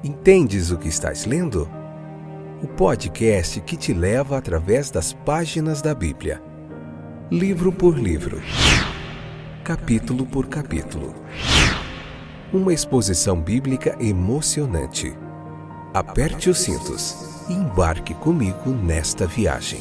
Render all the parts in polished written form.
Entendes o que estás lendo? O podcast que te leva através das páginas da Bíblia. Livro por livro. Capítulo por capítulo. Uma exposição bíblica emocionante. Aperte os cintos e embarque comigo nesta viagem.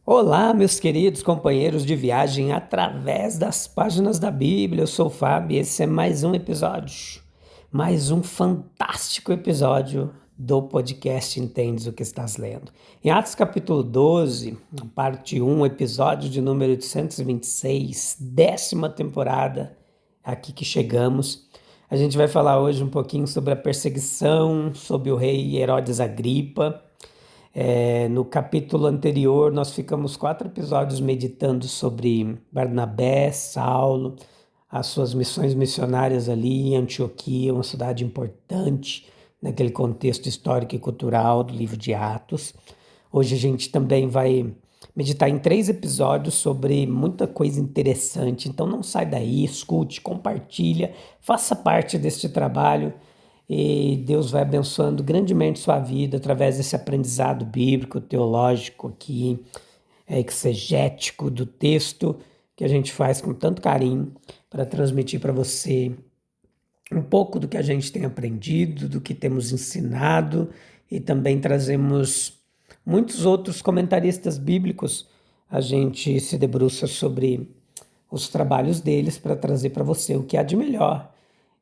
Olá, meus queridos companheiros de viagem através das páginas da Bíblia. Eu sou o Fábio e esse é mais um episódio, mais um fantástico episódio do podcast Entendes o que estás lendo. Em Atos capítulo 12, parte 1, episódio de número 826, 10ª temporada, aqui que chegamos. A gente vai falar hoje um pouquinho sobre a perseguição, sobre o rei Herodes Agripa. No capítulo anterior, nós ficamos 4 episódios meditando sobre Barnabé, Saulo, as suas missões missionárias ali em Antioquia, uma cidade importante naquele contexto histórico e cultural do livro de Atos. Hoje a gente também vai meditar em 3 episódios sobre muita coisa interessante, então não sai daí, escute, compartilha, faça parte deste trabalho. E Deus vai abençoando grandemente sua vida através desse aprendizado bíblico, teológico aqui, exegético do texto que a gente faz com tanto carinho para transmitir para você um pouco do que a gente tem aprendido, do que temos ensinado e também trazemos muitos outros comentaristas bíblicos. A gente se debruça sobre os trabalhos deles para trazer para você o que há de melhor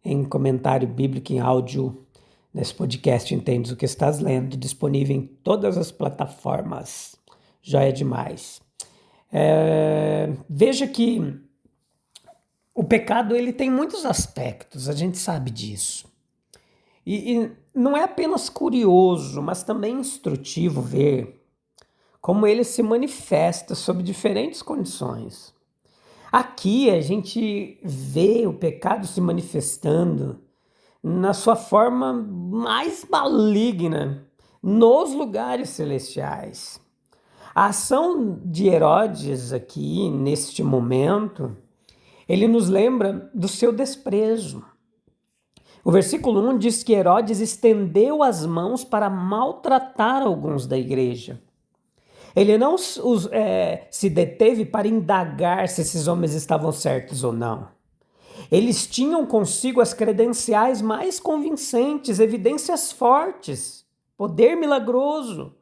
em comentário bíblico em áudio, nesse podcast Entendes o que estás lendo, disponível em todas as plataformas. Já é demais. Veja que o pecado ele tem muitos aspectos, a gente sabe disso. E não é apenas curioso, mas também instrutivo ver como ele se manifesta sob diferentes condições. Aqui a gente vê o pecado se manifestando na sua forma mais maligna nos lugares celestiais. A ação de Herodes aqui, neste momento, ele nos lembra do seu desprezo. O versículo 1 diz que Herodes estendeu as mãos para maltratar alguns da igreja. Ele não se deteve para indagar se esses homens estavam certos ou não. Eles tinham consigo as credenciais mais convincentes, evidências fortes, poder milagroso,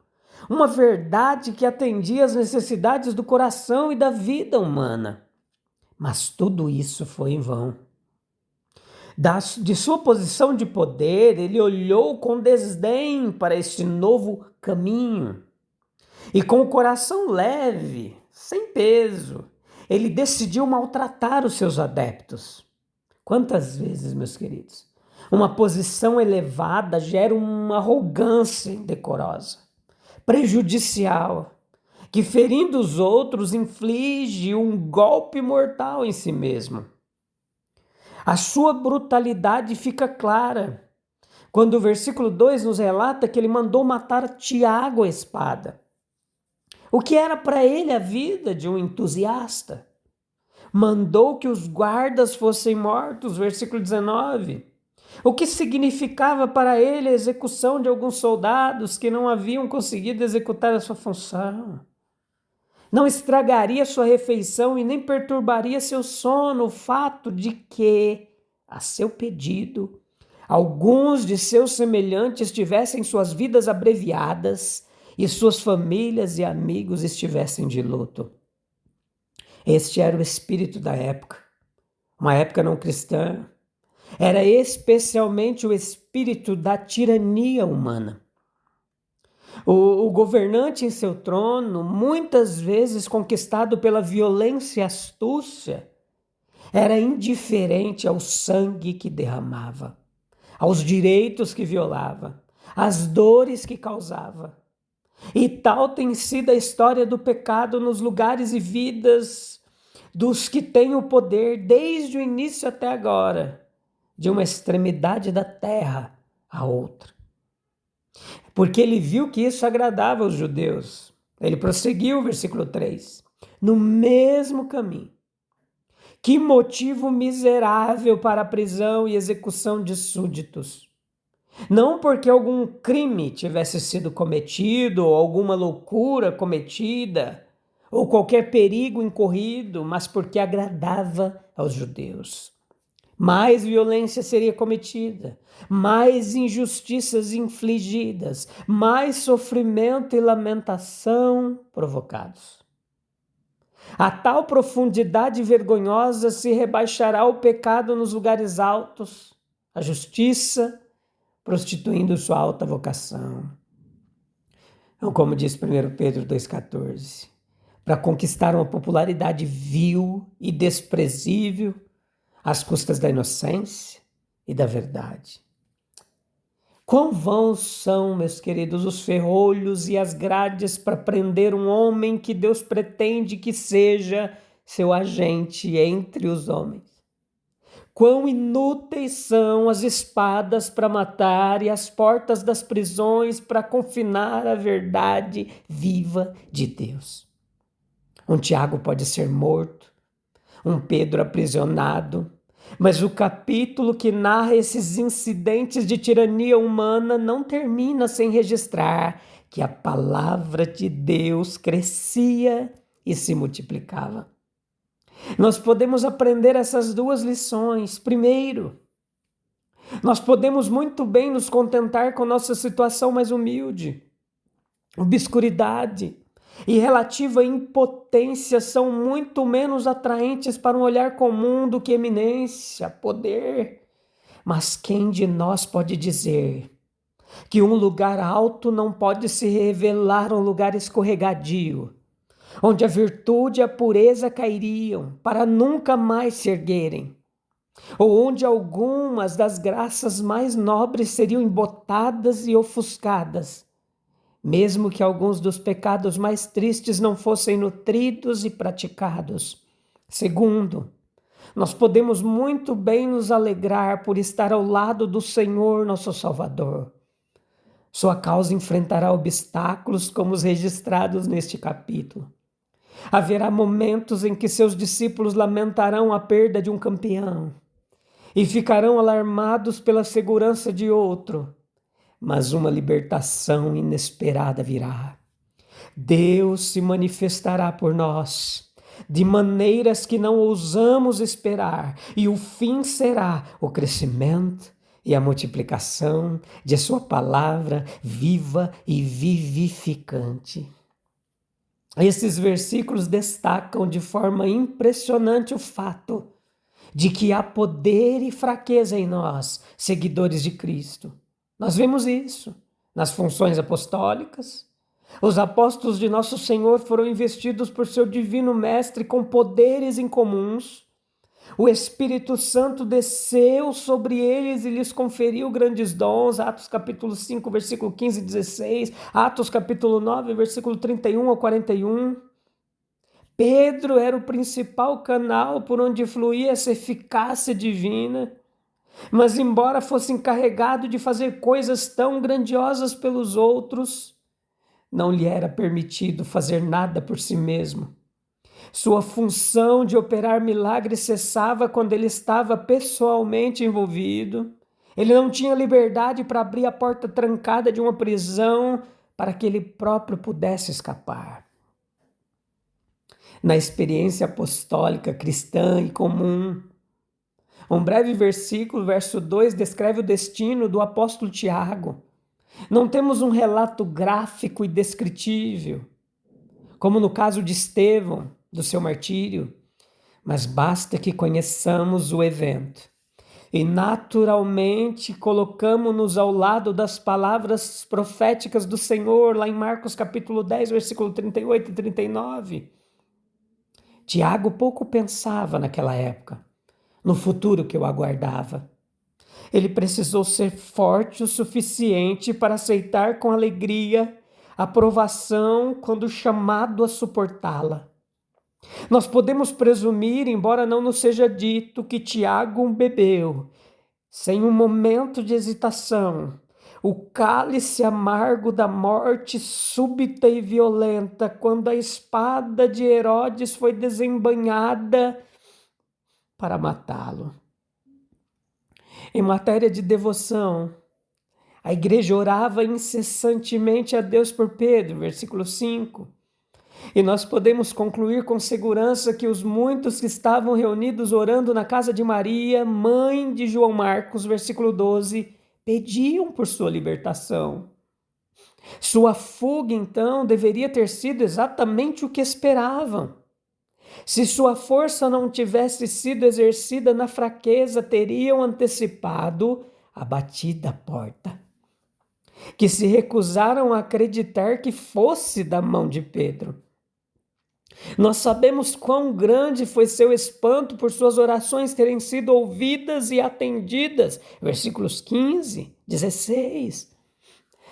uma verdade que atendia às necessidades do coração e da vida humana. Mas tudo isso foi em vão. De sua posição de poder, ele olhou com desdém para este novo caminho. E com o coração leve, sem peso, ele decidiu maltratar os seus adeptos. Quantas vezes, meus queridos, uma posição elevada gera uma arrogância indecorosa, prejudicial, que ferindo os outros inflige um golpe mortal em si mesmo. A sua brutalidade fica clara quando o versículo 2 nos relata que ele mandou matar Tiago à espada. O que era para ele a vida de um entusiasta? Mandou que os guardas fossem mortos, versículo 19. O que significava para ele a execução de alguns soldados que não haviam conseguido executar a sua função? Não estragaria sua refeição e nem perturbaria seu sono o fato de que, a seu pedido, alguns de seus semelhantes tivessem suas vidas abreviadas e suas famílias e amigos estivessem de luto. Este era o espírito da época, uma época não cristã. Era especialmente o espírito da tirania humana. O governante em seu trono, muitas vezes conquistado pela violência e astúcia, era indiferente ao sangue que derramava, aos direitos que violava, às dores que causava. E tal tem sido a história do pecado nos lugares e vidas dos que têm o poder desde o início até agora, de uma extremidade da terra à outra. porque ele viu que isso agradava aos judeus. Ele prosseguiu, versículo 3, no mesmo caminho. Que motivo miserável para a prisão e execução de súditos. Não porque algum crime tivesse sido cometido, ou alguma loucura cometida, ou qualquer perigo incorrido, mas porque agradava aos judeus. Mais violência seria cometida, mais injustiças infligidas, mais sofrimento e lamentação provocados. A tal profundidade vergonhosa se rebaixará o pecado nos lugares altos, a justiça prostituindo sua alta vocação. Então, como diz 1 Pedro 2,14, para conquistar uma popularidade vil e desprezível às custas da inocência e da verdade. Quão vãos são, meus queridos, os ferrolhos e as grades para prender um homem que Deus pretende que seja seu agente entre os homens. Quão inúteis são as espadas para matar e as portas das prisões para confinar a verdade viva de Deus. Um Tiago pode ser morto, um Pedro aprisionado, mas o capítulo que narra esses incidentes de tirania humana não termina sem registrar que a palavra de Deus crescia e se multiplicava. Nós podemos aprender essas duas lições. Primeiro, nós podemos muito bem nos contentar com nossa situação mais humilde. Obscuridade e relativa impotência são muito menos atraentes para um olhar comum do que eminência, poder. Mas quem de nós pode dizer que um lugar alto não pode se revelar um lugar escorregadio, onde a virtude e a pureza cairiam para nunca mais se erguerem, ou onde algumas das graças mais nobres seriam embotadas e ofuscadas, mesmo que alguns dos pecados mais tristes não fossem nutridos e praticados. Segundo, nós podemos muito bem nos alegrar por estar ao lado do Senhor, nosso Salvador. Sua causa enfrentará obstáculos como os registrados neste capítulo. Haverá momentos em que seus discípulos lamentarão a perda de um campeão e ficarão alarmados pela segurança de outro. Mas uma libertação inesperada virá. Deus se manifestará por nós de maneiras que não ousamos esperar, e o fim será o crescimento e a multiplicação de sua palavra viva e vivificante. Esses versículos destacam de forma impressionante o fato de que há poder e fraqueza em nós, seguidores de Cristo. Nós vemos isso nas funções apostólicas. Os apóstolos de nosso Senhor foram investidos por seu divino mestre com poderes incomuns. O Espírito Santo desceu sobre eles e lhes conferiu grandes dons. Atos capítulo 5, versículo 15 e 16. Atos capítulo 9, versículo 31 ao 41. Pedro era o principal canal por onde fluía essa eficácia divina. Mas embora fosse encarregado de fazer coisas tão grandiosas pelos outros, não lhe era permitido fazer nada por si mesmo. Sua função de operar milagres cessava quando ele estava pessoalmente envolvido. Ele não tinha liberdade para abrir a porta trancada de uma prisão para que ele próprio pudesse escapar. Na experiência apostólica cristã e comum, um breve versículo, verso 2, descreve o destino do apóstolo Tiago. Não temos um relato gráfico e descritível, como no caso de Estevão, do seu martírio, mas basta que conheçamos o evento e naturalmente colocamos-nos ao lado das palavras proféticas do Senhor, lá em Marcos capítulo 10, versículo 38 e 39. Tiago pouco pensava naquela época no futuro que o aguardava. Ele precisou ser forte o suficiente para aceitar com alegria a provação quando chamado a suportá-la. Nós podemos presumir, embora não nos seja dito, que Tiago bebeu, sem um momento de hesitação, o cálice amargo da morte súbita e violenta, quando a espada de Herodes foi desembainhada para matá-lo. Em matéria de devoção, a igreja orava incessantemente a Deus por Pedro, versículo 5. E nós podemos concluir com segurança que os muitos que estavam reunidos orando na casa de Maria, mãe de João Marcos, versículo 12, pediam por sua libertação. Sua fuga, então, deveria ter sido exatamente o que esperavam. Se sua força não tivesse sido exercida na fraqueza, teriam antecipado a batida à porta, que se recusaram a acreditar que fosse da mão de Pedro. Nós sabemos quão grande foi seu espanto por suas orações terem sido ouvidas e atendidas. Versículos 15, 16.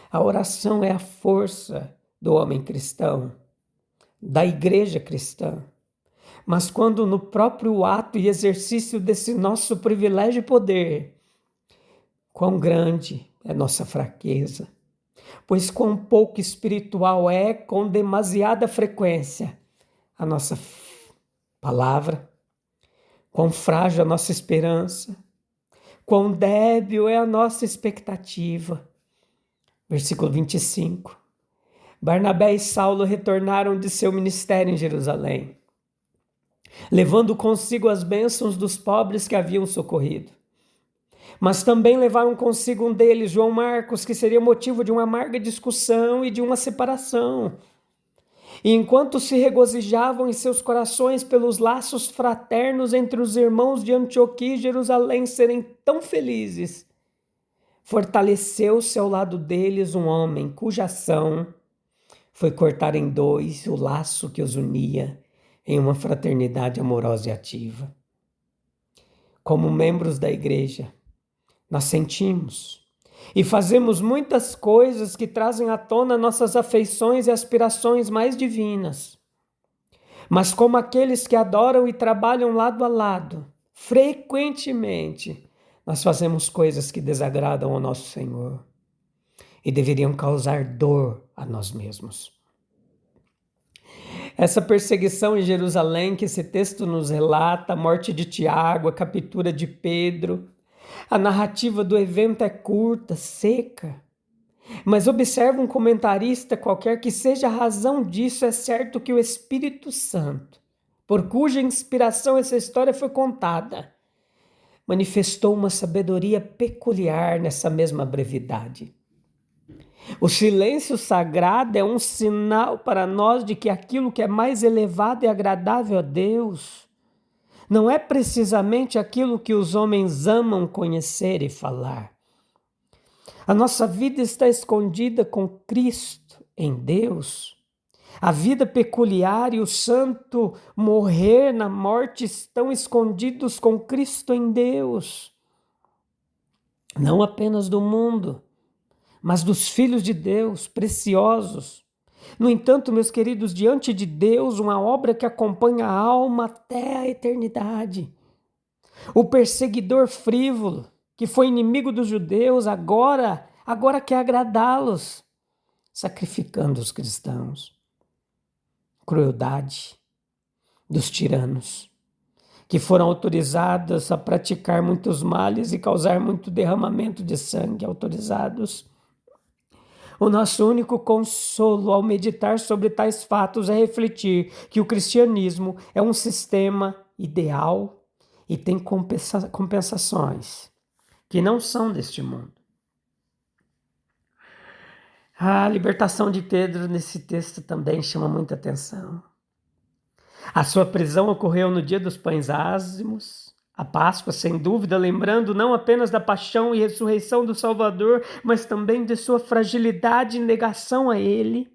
A oração é a força do homem cristão, da igreja cristã. Mas quando no próprio ato e exercício desse nosso privilégio e poder, quão grande é nossa fraqueza, pois quão pouco espiritual é, com demasiada frequência, a nossa palavra, quão frágil a nossa esperança, quão débil é a nossa expectativa. Versículo 25. Barnabé e Saulo retornaram de seu ministério em Jerusalém, levando consigo as bênçãos dos pobres que haviam socorrido. Mas também levaram consigo um deles, João Marcos, que seria motivo de uma amarga discussão e de uma separação. E enquanto se regozijavam em seus corações pelos laços fraternos entre os irmãos de Antioquia e Jerusalém serem tão felizes, fortaleceu-se ao lado deles um homem cuja ação foi cortar em dois o laço que os unia em uma fraternidade amorosa e ativa. Como membros da igreja, nós sentimos e fazemos muitas coisas que trazem à tona nossas afeições e aspirações mais divinas. Mas como aqueles que adoram e trabalham lado a lado, frequentemente nós fazemos coisas que desagradam ao nosso Senhor e deveriam causar dor a nós mesmos. Essa perseguição em Jerusalém que esse texto nos relata, a morte de Tiago, a captura de Pedro, a narrativa do evento é curta, seca. Mas observa um comentarista qualquer que seja a razão disso, é certo que o Espírito Santo, por cuja inspiração essa história foi contada, manifestou uma sabedoria peculiar nessa mesma brevidade. O silêncio sagrado é um sinal para nós de que aquilo que é mais elevado e agradável a Deus não é precisamente aquilo que os homens amam conhecer e falar. A nossa vida está escondida com Cristo em Deus. A vida peculiar e o santo morrer na morte estão escondidos com Cristo em Deus. Não apenas do mundo, mas dos filhos de Deus, preciosos. No entanto, meus queridos, diante de Deus, uma obra que acompanha a alma até a eternidade. O perseguidor frívolo, que foi inimigo dos judeus, agora quer agradá-los, sacrificando os cristãos. Crueldade dos tiranos, que foram autorizados a praticar muitos males e causar muito derramamento de sangue, autorizados. O nosso único consolo ao meditar sobre tais fatos é refletir que o cristianismo é um sistema ideal e tem compensações que não são deste mundo. A libertação de Pedro nesse texto também chama muita atenção. A sua prisão ocorreu no dia dos pães ázimos, a Páscoa, sem dúvida, lembrando não apenas da paixão e ressurreição do Salvador, mas também de sua fragilidade e negação a ele.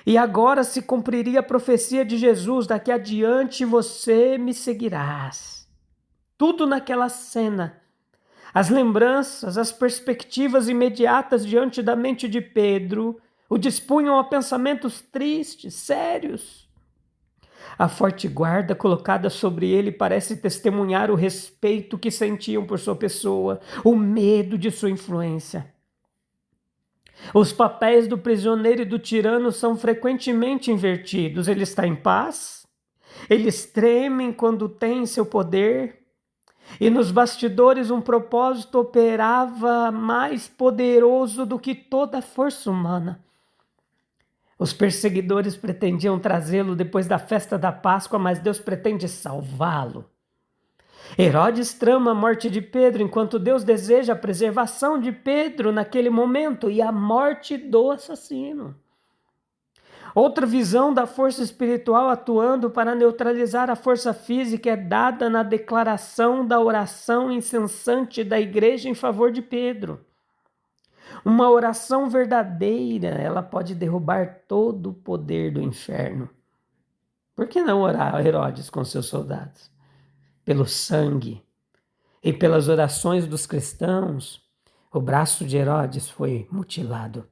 E agora se cumpriria a profecia de Jesus: daqui adiante você me seguirás. Tudo naquela cena, as lembranças, as perspectivas imediatas diante da mente de Pedro, o dispunham a pensamentos tristes, sérios. A forte guarda colocada sobre ele parece testemunhar o respeito que sentiam por sua pessoa, o medo de sua influência. Os papéis do prisioneiro e do tirano são frequentemente invertidos. Ele está em paz, eles tremem quando têm seu poder, e nos bastidores um propósito operava mais poderoso do que toda a força humana. Os perseguidores pretendiam trazê-lo depois da festa da Páscoa, mas Deus pretende salvá-lo. Herodes trama a morte de Pedro, enquanto Deus deseja a preservação de Pedro naquele momento e a morte do assassino. Outra visão da força espiritual atuando para neutralizar a força física é dada na declaração da oração incessante da igreja em favor de Pedro. Uma oração verdadeira, ela pode derrubar todo o poder do inferno. Por que não orar Herodes com seus soldados? Pelo sangue e pelas orações dos cristãos, o braço de Herodes foi mutilado,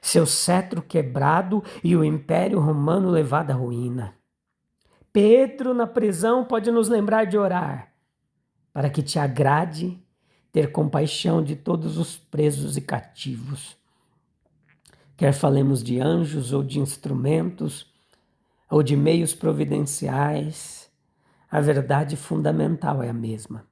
seu cetro quebrado e o Império Romano levado à ruína. Pedro, na prisão, pode nos lembrar de orar, para que te agrade ter compaixão de todos os presos e cativos. Quer falemos de anjos ou de instrumentos, ou de meios providenciais, a verdade fundamental é a mesma.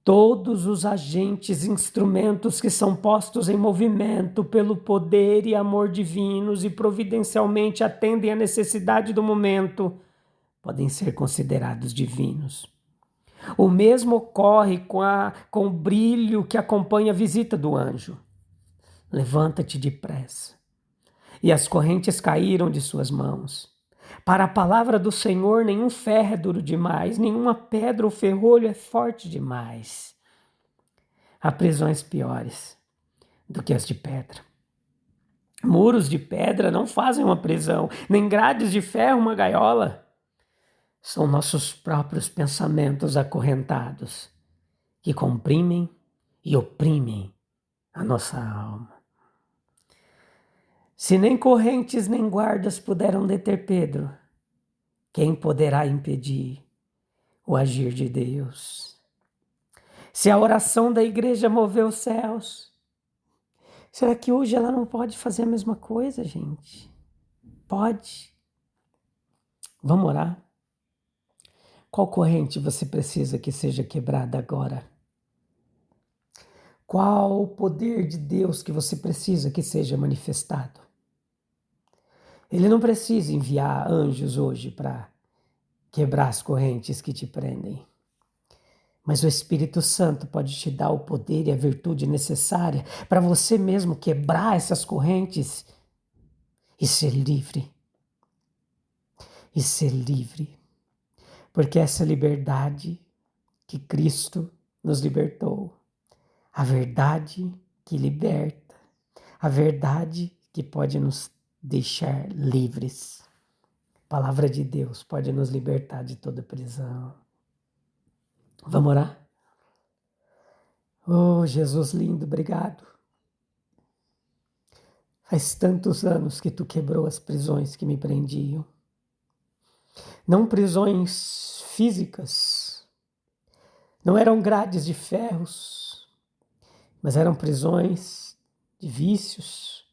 Todos os agentes e instrumentos que são postos em movimento pelo poder e amor divinos e providencialmente atendem à necessidade do momento, podem ser considerados divinos. O mesmo ocorre com o brilho que acompanha a visita do anjo. Levanta-te depressa. E as correntes caíram de suas mãos. Para a palavra do Senhor, nenhum ferro é duro demais, nenhuma pedra ou ferrolho é forte demais. Há prisões piores do que as de pedra. Muros de pedra não fazem uma prisão, nem grades de ferro uma gaiola. São nossos próprios pensamentos acorrentados que comprimem e oprimem a nossa alma. Se nem correntes nem guardas puderam deter Pedro, quem poderá impedir o agir de Deus? Se a oração da igreja moveu os céus, será que hoje ela não pode fazer a mesma coisa, gente? Pode. Vamos orar? Qual corrente você precisa que seja quebrada agora? Qual o poder de Deus que você precisa que seja manifestado? Ele não precisa enviar anjos hoje para quebrar as correntes que te prendem. Mas o Espírito Santo pode te dar o poder e a virtude necessária para você mesmo quebrar essas correntes e ser livre. E ser livre. Porque essa liberdade que Cristo nos libertou, a verdade que liberta, a verdade que pode nos deixar livres. A palavra de Deus pode nos libertar de toda prisão. Vamos orar? Oh, Jesus lindo, obrigado. Faz tantos anos que tu quebrou as prisões que me prendiam. Não prisões físicas, não eram grades de ferros, mas eram prisões de vícios,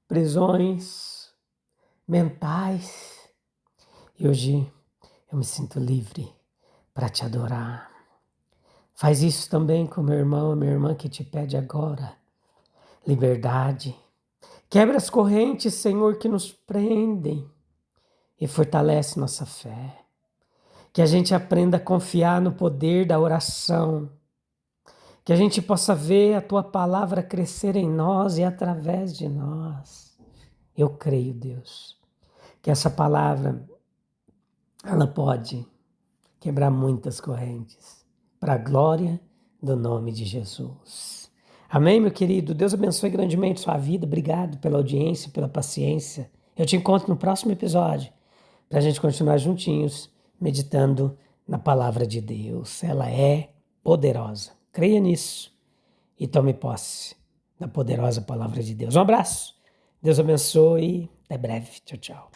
prisões mentais. E hoje eu me sinto livre para te adorar. Faz isso também com meu irmão e minha irmã que te pede agora liberdade. Quebra as correntes, Senhor, que nos prendem e fortalece nossa fé. Que a gente aprenda a confiar no poder da oração. Que a gente possa ver a Tua palavra crescer em nós e através de nós. Eu creio, Deus, que essa palavra, ela pode quebrar muitas correntes para a glória do nome de Jesus. Amém, meu querido? Deus abençoe grandemente sua vida. Obrigado pela audiência, pela paciência. Eu te encontro no próximo episódio para a gente continuar juntinhos meditando na palavra de Deus. Ela é poderosa. Creia nisso e tome posse da poderosa palavra de Deus. Um abraço. Deus abençoe. Até breve. Tchau, tchau.